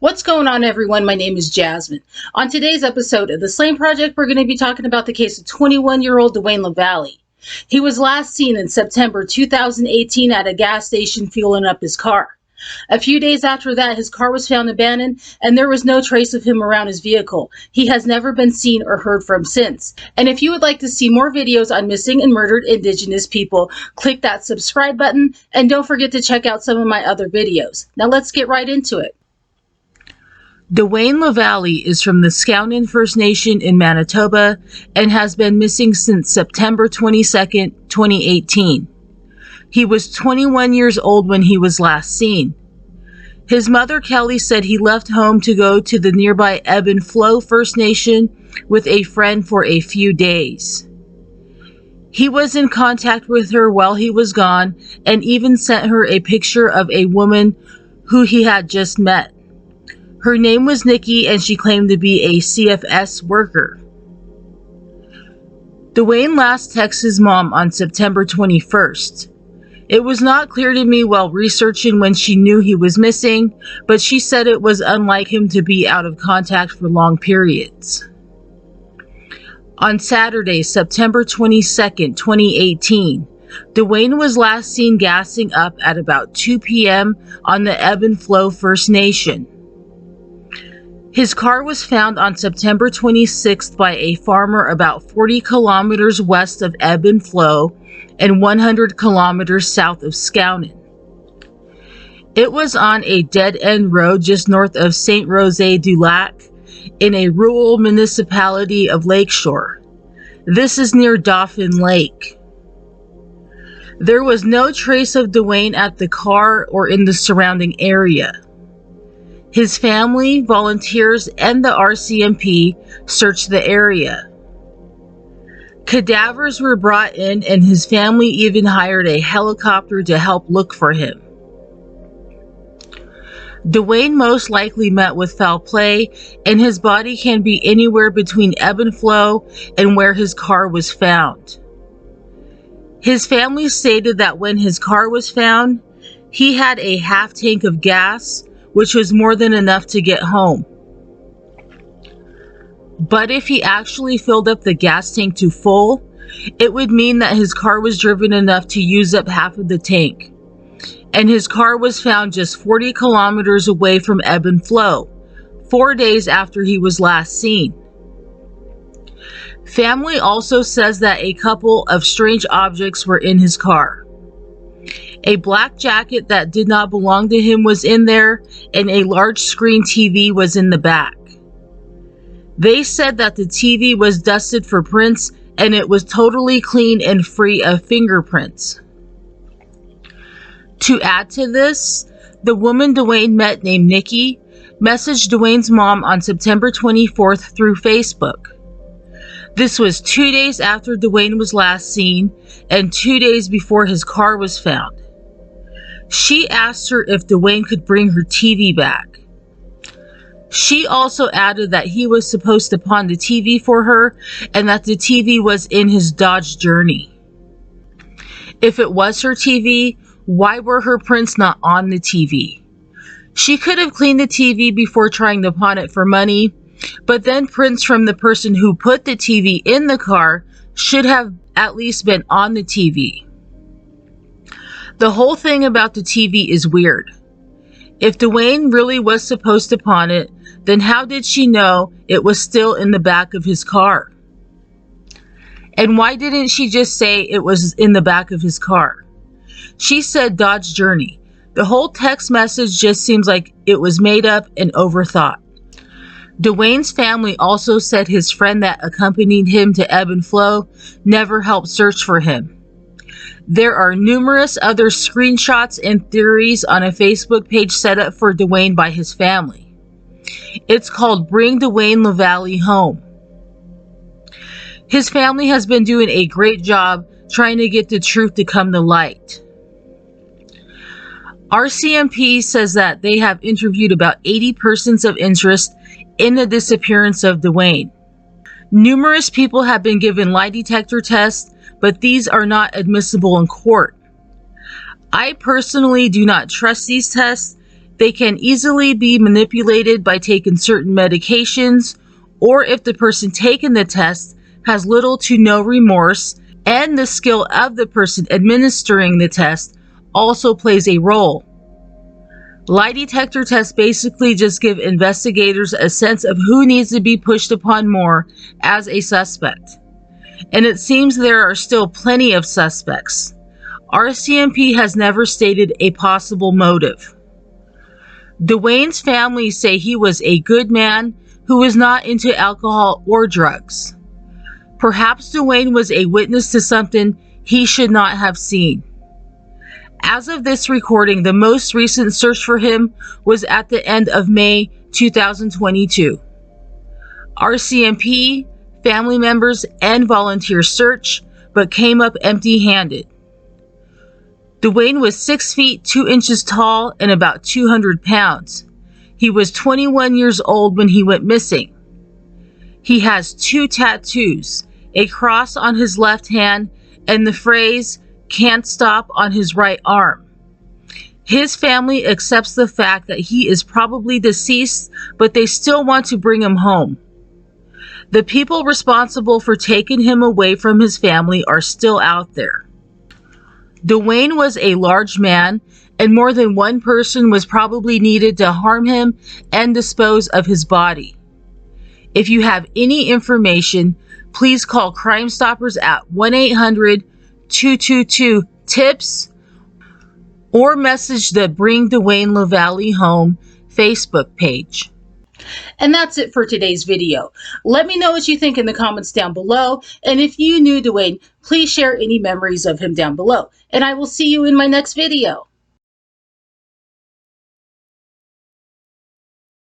What's going on, everyone? My name is Jasmine. On today's episode of The Slain Project, we're going to be talking about the case of 21-year-old Dwayne Lavallee. He was last seen in September 2018 at a gas station fueling up his car. A few days after that, his car was found abandoned, and there was no trace of him around his vehicle. He has never been seen or heard from since. And if you would like to see more videos on missing and murdered Indigenous people, click that subscribe button, and don't forget to check out some of my other videos. Now let's get right into it. Dwayne Lavallee is from the Skownan First Nation in Manitoba and has been missing since September 22, 2018. He was 21 years old when he was last seen. His mother, Kelly, said he left home to go to the nearby Ebb Flow First Nation with a friend for a few days. He was in contact with her while he was gone and even sent her a picture of a woman who he had just met. Her name was Nikki, and she claimed to be a CFS worker. Dwayne last texted his mom on September 21st. It was not clear to me while researching when she knew he was missing, but she said it was unlike him to be out of contact for long periods. On Saturday, September 22nd, 2018, Dwayne was last seen gassing up at about 2 p.m. on the Ebb Flow First Nation. His car was found on September 26th by a farmer about 40 kilometers west of Ebb Flow and 100 kilometers south of Skownan. It was on a dead-end road just north of Saint-Rosé-du-Lac in a rural municipality of Lakeshore. This is near Dauphin Lake. There was no trace of Dwayne at the car or in the surrounding area. His family, volunteers, and the RCMP searched the area. Cadavers were brought in, and his family even hired a helicopter to help look for him. Dwayne most likely met with foul play, and his body can be anywhere between Ebb Flow and where his car was found. His family stated that when his car was found, he had a half tank of gas, which was more than enough to get home. But if he actually filled up the gas tank to full, it would mean that his car was driven enough to use up half of the tank. And his car was found just 40 kilometers away from Ebb Flow, 4 days after he was last seen. Family also says that a couple of strange objects were in his car. A black jacket that did not belong to him was in there, and a large screen TV was in the back. They said that the TV was dusted for prints, and it was totally clean and free of fingerprints. To add to this, the woman Dwayne met named Nikki messaged Dwayne's mom on September 24th through Facebook. This was 2 days after Dwayne was last seen and 2 days before his car was found. She asked her if Dwayne could bring her TV back. She also added that he was supposed to pawn the TV for her and that the TV was in his Dodge Journey. If it was her TV, why were her prints not on the TV? She could have cleaned the TV before trying to pawn it for money, but then prints from the person who put the TV in the car should have at least been on the TV. The whole thing about the TV is weird. If Dwayne really was supposed to pawn it, then how did she know it was still in the back of his car? And why didn't she just say it was in the back of his car? She said Dodge Journey. The whole text message just seems like it was made up and overthought. Dwayne's family also said his friend that accompanied him to Ebb Flow never helped search for him. There are numerous other screenshots and theories on a Facebook page set up for Dwayne by his family. It's called Bring Dwayne Lavallee Home. His family has been doing a great job trying to get the truth to come to light. RCMP says that they have interviewed about 80 persons of interest in the disappearance of Dwayne. Numerous people have been given lie detector tests, but these are not admissible in court. I personally do not trust these tests, They can easily be manipulated by taking certain medications, or if the person taking the test has little to no remorse, and the skill of the person administering the test also plays a role. Lie detector tests basically just give investigators a sense of who needs to be pushed upon more as a suspect. And it seems there are still plenty of suspects. RCMP has never stated a possible motive. Dwayne's family say he was a good man who was not into alcohol or drugs. Perhaps Dwayne was a witness to something he should not have seen. As of this recording, the most recent search for him was at the end of May 2022. RCMP, family members, and volunteers searched, but came up empty-handed. Dwayne was 6 feet 2 inches tall and about 200 pounds. He was 21 years old when he went missing. He has 2 tattoos, a cross on his left hand and the phrase, "Can't stop" on his right arm. His family accepts the fact that he is probably deceased, but they still want to bring him home. The people responsible for taking him away from his family are still out there. Dwayne was a large man, and more than one person was probably needed to harm him and dispose of his body. If you have any information, please call Crime Stoppers at 1-800-222-TIPS or message the Bring Dwayne Lavallee Home Facebook page. And that's it for today's video. Let me know what you think in the comments down below. And if you knew Dwayne, please share any memories of him down below. And I will see you in my next video.